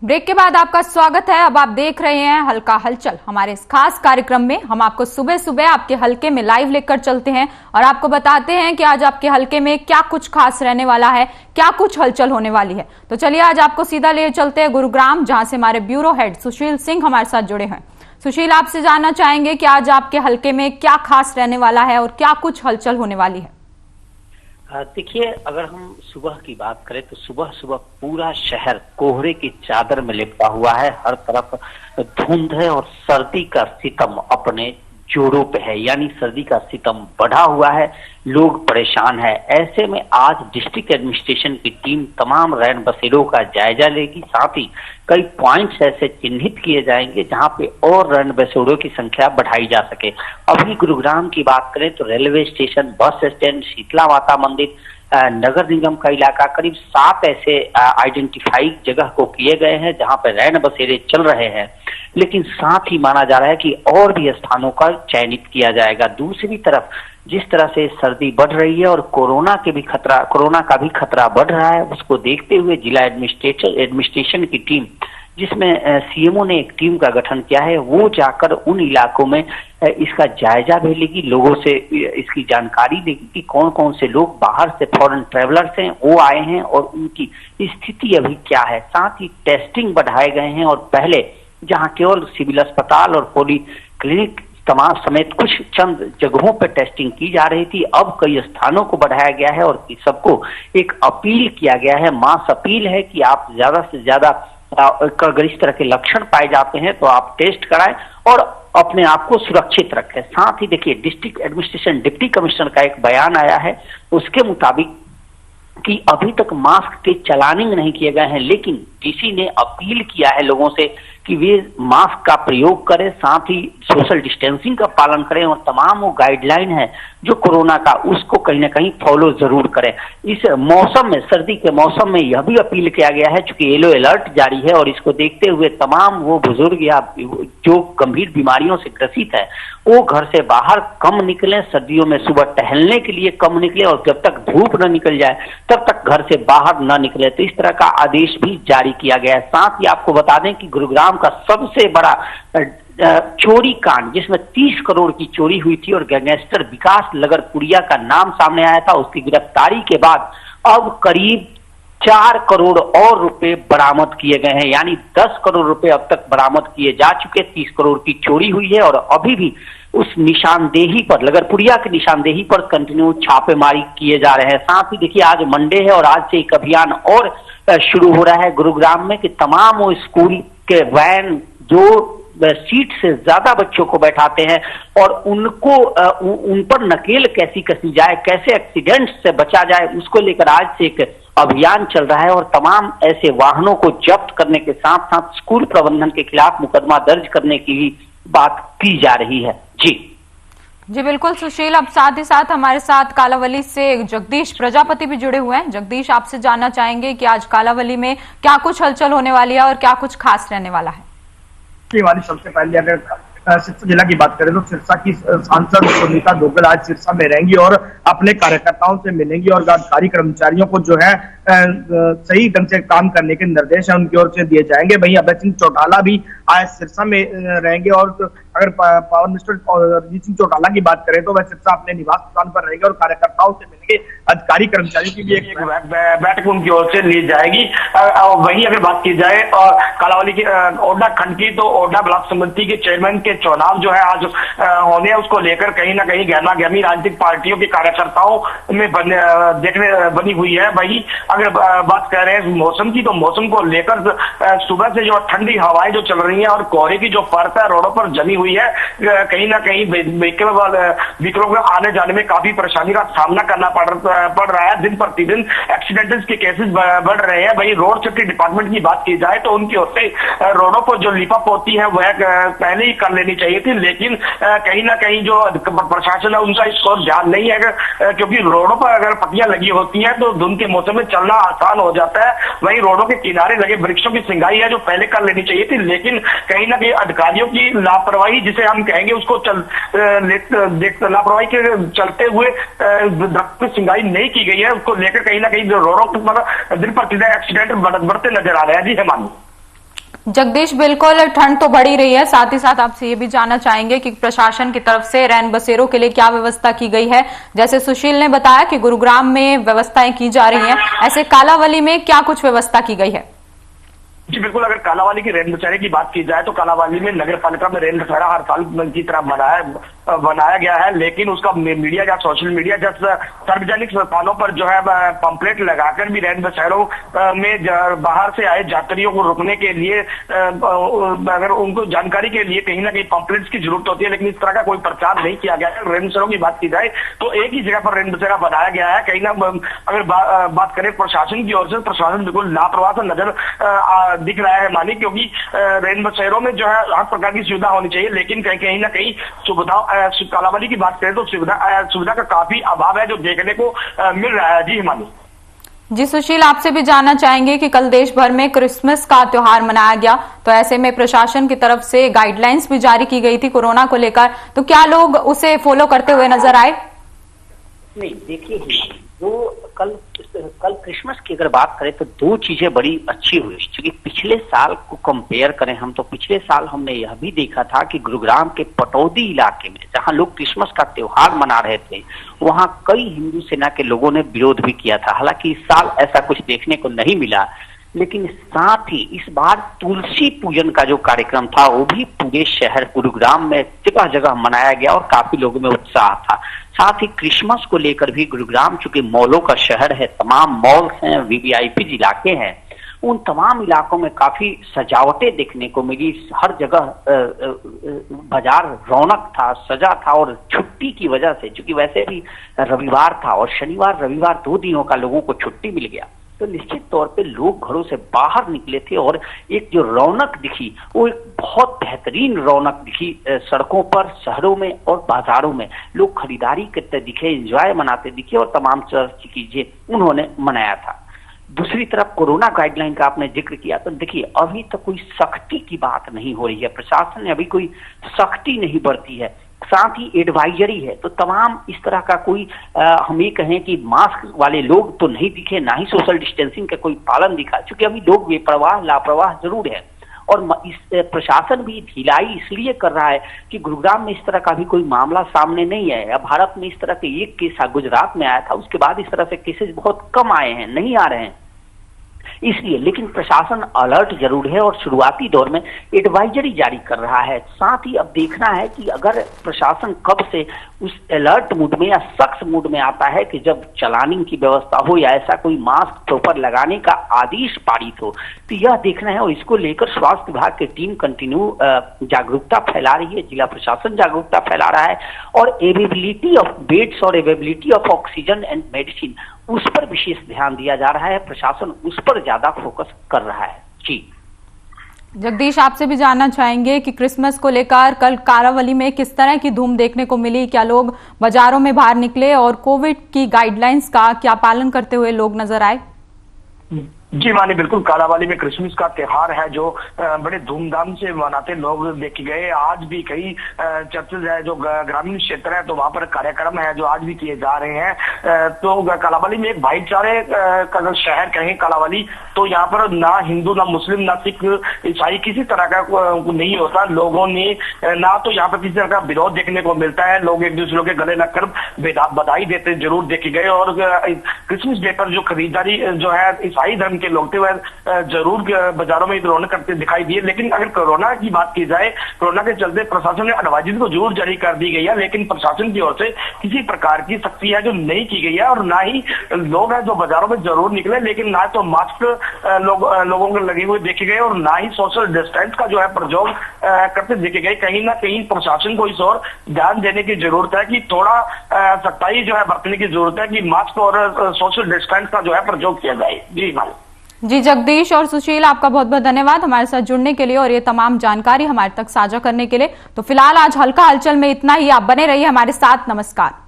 Break के बाद आपका स्वागत है। अब आप देख रहे हैं हल्का हलचल। हमारे इस खास कार्यक्रम में हम आपको सुबह सुबह आपके हलके में लाइव लेकर चलते हैं और आपको बताते हैं कि आज आपके हलके में क्या कुछ खास रहने वाला है, क्या कुछ हलचल होने वाली है। तो चलिए आज आपको सीधा ले चलते हैं गुरुग्राम, जहां से हमारे ब्यूरो हेड सुशील सिंह हमारे साथ जुड़े हैं। सुशील, आपसे जानना चाहेंगे कि आज आपके हलके में क्या खास रहने वाला है और क्या कुछ हलचल होने वाली है। देखिए, अगर हम सुबह की बात करें तो सुबह सुबह पूरा शहर कोहरे की चादर में लिपटा हुआ है। हर तरफ धुंध है और सर्दी का सितम अपने जोरों पे है, यानी सर्दी का सितम बढ़ा हुआ है, लोग परेशान है। ऐसे में आज डिस्ट्रिक्ट एडमिनिस्ट्रेशन की टीम तमाम रैन बसेरों का जायजा लेगी। साथ ही कई पॉइंट्स ऐसे चिन्हित किए जाएंगे जहां पे और रैन बसेरों की संख्या बढ़ाई जा सके। अभी गुरुग्राम की बात करें तो railway station, bus stand, Sheetla Mata मंदिर, नगर निगम का इलाका, करीब 7 ऐसे आइडेंटिफाई जगह को किए गए हैं जहां पर रैन बसेरे चल रहे हैं। लेकिन साथ ही माना जा रहा है कि और भी स्थानों का चयनित किया जाएगा। दूसरी तरफ जिस तरह से सर्दी बढ़ रही है और कोरोना का भी खतरा बढ़ रहा है, उसको देखते हुए जिला एडमिनिस्ट्रेशन की टीम, जिसमें सीएमओ ने एक टीम का गठन किया है, वो जाकर उन इलाकों में इसका जायजा भी लेगी, लोगों से इसकी जानकारी लेगी कि कौन कौन से लोग बाहर से फॉरेन ट्रेवलर्स हैं वो आए हैं और उनकी स्थिति अभी क्या है। साथ ही टेस्टिंग बढ़ाए गए हैं और पहले जहां केवल सिविल अस्पताल और पॉली क्लिनिक तमाम समेत कुछ चंद जगहों पर टेस्टिंग की जा रही थी, अब कई स्थानों को बढ़ाया गया है और सबको एक अपील किया गया है, मास अपील है कि आप ज्यादा से ज्यादा अगर इस तरह के लक्षण पाए जाते हैं तो आप टेस्ट कराएं और अपने आप को सुरक्षित रखें। साथ ही देखिए, डिस्ट्रिक्ट एडमिनिस्ट्रेशन डिप्टी कमिश्नर का एक बयान आया है, उसके मुताबिक कि अभी तक मास्क के चलानिंग नहीं किए गए हैं, लेकिन डीसी ने अपील किया है लोगों से कि वे मास्क का प्रयोग करें, साथ ही सोशल डिस्टेंसिंग का पालन करें और तमाम वो गाइडलाइन है जो कोरोना का, उसको कहीं ना कहीं फॉलो जरूर करें। इस मौसम में, सर्दी के मौसम में यह भी अपील किया गया है, चूंकि येलो अलर्ट जारी है और इसको देखते हुए तमाम वो बुजुर्ग या जो गंभीर बीमारियों से ग्रसित है वो घर से बाहर कम निकलें, सर्दियों में सुबह टहलने के लिए कम निकले और जब तक धूप न निकल जाए तब तक घर से बाहर न निकले। तो इस तरह का आदेश भी जारी किया गया है। साथ ही आपको बता दें कि गुरुग्राम का सबसे बड़ा चोरी कांड, जिसमें 30 करोड़ की चोरी हुई थी और गैंगस्टर विकास लगरपुरिया का नाम सामने आया था, उसकी गिरफ्तारी के बाद अब करीब 4 करोड़ और रुपए बरामद किए गए हैं, यानी 10 करोड़ रुपए अब तक बरामद किए जा चुके। 30 करोड़ की चोरी हुई है और अभी भी उस निशानदेही पर, लगरपुरिया की निशानदेही पर कंटिन्यू छापेमारी किए जा रहे हैं। साथ ही देखिए, आज मंडे है और आज से एक अभियान और शुरू हो रहा है गुरुग्राम में कि तमाम वो स्कूल के वैन जो सीट से ज्यादा बच्चों को बैठाते हैं और उनको उन पर नकेल कैसी कसी जाए, कैसे एक्सीडेंट से बचा जाए, उसको लेकर आज से एक अभियान चल रहा है और तमाम ऐसे वाहनों को जब्त करने के साथ साथ स्कूल प्रबंधन के खिलाफ मुकदमा दर्ज करने की भी बात की जा रही है। जी बिल्कुल सुशील, अब साथ ही साथ हमारे साथ कालावली से जगदीश प्रजापति भी जुड़े हुए हैं। जगदीश, आपसे जानना चाहेंगे कि आज कालावली में क्या कुछ हलचल होने वाली है और क्या कुछ खास रहने वाला है। वाली सबसे पहले अगर सिरसा जिला की बात करें तो सिरसा की सांसद सुनीता दुग्गल आज सिरसा में रहेंगी और अपने कार्यकर्ताओं से मिलेंगी और अधिकारी कर्मचारियों को जो है सही ढंग से काम करने के निर्देश है उनकी ओर से दिए जाएंगे। वहीं अभय सिंह चौटाला भी आज सिरसा में रहेंगे और अगर पावर मिनिस्टर रणजीत सिंह चौटाला की बात करें तो वह सिरसा अपने निवास स्थान पर रहेंगे और कार्यकर्ताओं से मिलेंगे। अधिकारी कर्मचारियों की भी एक बैठक उनकी ओर से ली जाएगी। वहीं अगर बात की जाए और कालावली की ओडा खंड की, तो ओडा ब्लॉक समिति के चेयरमैन के चुनाव जो है आज होने हैं, उसको लेकर कहीं ना कहीं गहमा गहमी राजनीतिक पार्टियों के कार्यकर्ताओं में बनी हुई है। वही अगर बात कर रहे हैं मौसम की, तो मौसम को लेकर सुबह से जो ठंडी हवाएं जो चल रही हैं और कोहरे की जो परत है रोडों पर जमी हुई है, कहीं ना कहीं व्हीकलों को आने जाने में काफी परेशानी का सामना करना पड़ रहा है। दिन प्रतिदिन एक्सीडेंट्स के केसेस बढ़ रहे हैं। वही रोड सेफ्टी डिपार्टमेंट की बात की जाए तो उनकी ओर से रोडों पर जो लिपा पोती है वह पहले ही कर लेनी चाहिए थी, लेकिन कहीं ना कहीं जो प्रशासन है उनका इस और ध्यान नहीं है, क्योंकि रोडों पर अगर पत्तियां लगी होती हैं तो धुंध के मौसम में चलना आसान हो जाता है। वहीं रोडों के किनारे लगे वृक्षों की सिंगाई है जो पहले कर लेनी चाहिए थी, लेकिन कहीं ना कहीं अधिकारियों की लापरवाही, जिसे हम कहेंगे, उसको लापरवाही के चलते हुए दरख्त की सिंगाई नहीं की गई है, उसको लेकर कहीं ना कहीं रोडों पर दिन प्रतिदिन एक्सीडेंट बढ़ते नजर आ रहे हैं। जी हेमान। जगदीश, बिल्कुल ठंड तो बढ़ ही रही है, साथ ही साथ आपसे ये भी जानना चाहेंगे कि प्रशासन की तरफ से रैन बसेरों के लिए क्या व्यवस्था की गई है। जैसे सुशील ने बताया कि गुरुग्राम में व्यवस्थाएं की जा रही हैं, ऐसे कालावली में क्या कुछ व्यवस्था की गई है? जी बिल्कुल, अगर कालावाली की रैन बसेरे की बात की जाए तो कालावाली में नगर पालिका में रैन बसेरा हर साल की तरह बनाया गया है, लेकिन उसका मीडिया या सोशल मीडिया या सार्वजनिक स्थानों पर जो है पंपलेट लगाकर भी रैन बसेरों में बाहर से आए यात्रियों को रोकने के लिए अगर उनको जानकारी के लिए कहीं ना कहीं पंपलेट्स की जरूरत होती है, लेकिन इस तरह का कोई प्रचार नहीं किया गया है। रैन बसेरों की बात की जाए तो एक ही जगह पर रैन बसेरा बनाया गया है। कहीं ना अगर बात करें प्रशासन की ओर से, प्रशासन बिल्कुल लापरवाह सा नजर दिख रहा है मानी, क्योंकि रैन बसेरों में जो है हर प्रकार की सुविधा होनी चाहिए, लेकिन कहीं ना कहीं सुविधा कालावली की बात करें तो सुविधा का काफी अभाव है जो देखने को मिल रहा है। जी हिमानी। जी सुशील, आपसे भी जानना चाहेंगे कि कल देश भर में क्रिसमस का त्योहार मनाया गया, तो ऐसे में प्रशासन की तरफ से गाइडलाइंस भी जारी की गई थी कोरोना को लेकर, तो क्या लोग उसे फॉलो करते हुए नजर आए? नहीं, देखिए जो कल क्रिसमस की अगर बात करें तो दो चीजें बड़ी अच्छी हुई, क्योंकि पिछले साल को कंपेयर करें हम तो पिछले साल हमने यह भी देखा था कि गुरुग्राम के पटौदी इलाके में जहां लोग क्रिसमस का त्योहार मना रहे थे, वहां कई हिंदू सेना के लोगों ने विरोध भी किया था। हालांकि इस साल ऐसा कुछ देखने को नहीं मिला, लेकिन साथ ही इस बार तुलसी पूजन का जो कार्यक्रम था वो भी पूरे शहर गुरुग्राम में जगह जगह मनाया गया और काफी लोगों में उत्साह था। साथ ही क्रिसमस को लेकर भी गुरुग्राम चूंकि मॉलों का शहर है, तमाम मॉल्स हैं, वीवीआईपी इलाके हैं, उन तमाम इलाकों में काफी सजावटें देखने को मिली। हर जगह बाजार रौनक था, सजा था, और छुट्टी की वजह से चूंकि वैसे भी रविवार था और शनिवार रविवार 2 दिनों का लोगों को छुट्टी मिल गया, तो निश्चित तौर पे लोग घरों से बाहर निकले थे और एक जो रौनक दिखी वो एक बहुत बेहतरीन रौनक दिखी। सड़कों पर, शहरों में और बाजारों में लोग खरीदारी करते दिखे, एंजॉय मनाते दिखे और तमाम चीजें उन्होंने मनाया था। दूसरी तरफ कोरोना गाइडलाइन का आपने जिक्र किया, तो देखिए अभी तक कोई सख्ती की बात नहीं हो रही है, प्रशासन ने अभी कोई सख्ती नहीं बरती है, साथ ही एडवाइजरी है। तो तमाम इस तरह का कोई हम ये कहें कि मास्क वाले लोग तो नहीं दिखे, ना ही सोशल डिस्टेंसिंग का कोई पालन दिखा, क्योंकि अभी लोग बेपरवाह लापरवाह जरूर है। और इस प्रशासन भी ढिलाई इसलिए कर रहा है कि गुरुग्राम में इस तरह का भी कोई मामला सामने नहीं है। अब भारत में इस तरह के एक केस गुजरात में आया था, उसके बाद इस तरह से केसेस बहुत कम आए हैं, नहीं आ रहे हैं इसलिए। लेकिन प्रशासन अलर्ट जरूर है और शुरुआती दौर में एडवाइजरी जारी कर रहा है। साथ ही अब देखना है कि अगर प्रशासन कब से उस अलर्ट मूड में या सख्त मूड में आता है कि जब चलानिंग की व्यवस्था हो या ऐसा कोई मास्क प्रॉपर लगाने का आदेश पारित हो, तो यह देखना है। और इसको लेकर स्वास्थ्य विभाग की टीम कंटिन्यू जागरूकता फैला रही है, जिला प्रशासन जागरूकता फैला रहा है, और अवेलेबिलिटी ऑफ बेड्स और availability of oxygen and medicine उस पर विशेष ध्यान दिया जा रहा है। प्रशासन उस पर ज्यादा फोकस कर रहा है। जी जगदीश, आपसे भी जानना चाहेंगे कि क्रिसमस को लेकर कल कालावली में किस तरह की धूम देखने को मिली, क्या लोग बाजारों में बाहर निकले और कोविड की गाइडलाइंस का क्या पालन करते हुए लोग नजर आए? जी मानी, बिल्कुल कालावाली में क्रिसमस का त्योहार है जो बड़े धूमधाम से मनाते लोग देखे गए। आज भी कई चर्चेज है जो ग्रामीण क्षेत्र है, तो वहां पर कार्यक्रम है जो आज भी किए जा रहे हैं। तो कालावाली में एक भाईचारे का शहर कहें कालावाली, तो यहाँ पर ना हिंदू ना मुस्लिम ना सिख ईसाई किसी तरह का नहीं होता। लोगों ने ना तो यहाँ पर किसी तरह का विरोध देखने को मिलता है, लोग एक दूसरे के गले लगकर बधाई देते जरूर देखे गए। और क्रिसमस डे पर जो खरीदारी जो है ईसाई धर्म के लोग थे वह जरूर बाजारों में रौनक करते दिखाई दिए। लेकिन अगर कोरोना की बात की जाए, कोरोना के चलते प्रशासन ने एडवाइजरी तो जरूर जारी कर दी गई है, लेकिन प्रशासन की ओर से किसी प्रकार की सख्ती है जो नहीं की गई है। और ना ही लोग हैं जो बाजारों में जरूर निकले, लेकिन ना तो मास्क लोगों को लगे हुए देखे गए और ना ही सोशल डिस्टेंस का जो है प्रयोग करते देखे गए। कहीं ना कहीं प्रशासन को इस ओर ध्यान देने की जरूरत है कि थोड़ा सख्ताई जो है बरतने की जरूरत है कि मास्क और सोशल डिस्टेंस का जो है प्रयोग किया जाए। जी मालिक। जी जगदीश और सुशील, आपका बहुत बहुत धन्यवाद हमारे साथ जुड़ने के लिए और ये तमाम जानकारी हमारे तक साझा करने के लिए। तो फिलहाल आज हल्का हलचल में इतना ही। आप बने रहिए हमारे साथ। नमस्कार।